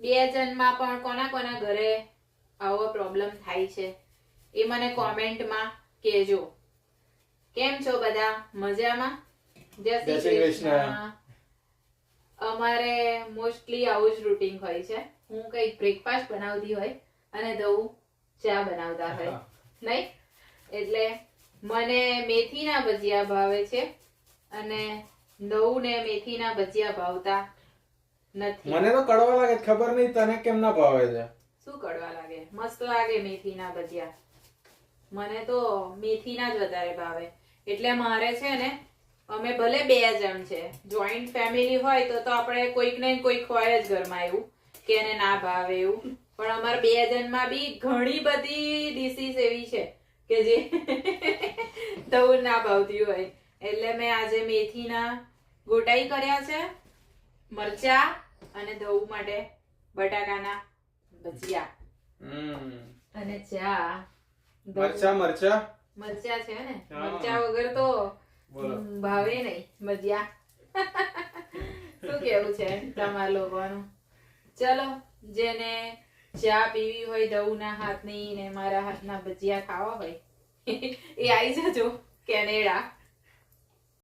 2 જણમાં પણ કોના કોના ઘરે આવો પ્રોબ્લેમ થાય છે એ મને કોમેન્ટમાં કહેજો. કેમ છો બધા? મજામાં? જય શ્રી કૃષ્ણ. અમારે મોસ્ટલી આવું જ રૂટીન હોય છે. હું કઈક બ્રેકફાસ્ટ બનાવતી હોય અને દઉં ચા બનાવતા હોય નહીં. એટલે મને મેથીના ભજીયા ભાવે છે અને દઉં ને મેથીના ભજીયા ભાવતા નથી. મને તો કડવા લાગે, ખબર નહીં તને કેમ ના ભાવે છે. શું કડવા લાગે? મસ્ત લાગે મેથીના ભજીયા. મને તો મેથીના જ વધારે ભાવે. એટલે મારે છે ને, અમે ભલે 2 જણ છે, જોઈન્ટ ફેમિલી હોય તો આપણે કોઈક ને કોઈક હોય જ ઘરમાં એવું કે એને ના ભાવે એવું. પણ અમારે 2 જણમાં બી ઘણી બધી ડિશિસ એવી છે કે જે દઉં ના ભાવતી હોય. એટલે મેં આજે મેથીના ગોટાઈ કર્યા છે, મરચા અને દઉં માટે બટાકાના ભજીયા અને ચા. મરચા છે ને, મરચા વગર તો ભાવે નહીં ભજીયા. શું કેવું છે તમારા લોકોનું? ચલો, જેને ચા પીવી હોય દઉંના હાથની ને મારા હાથના ભજીયા ખાવા હોય એ આવી જજો કેનેડા.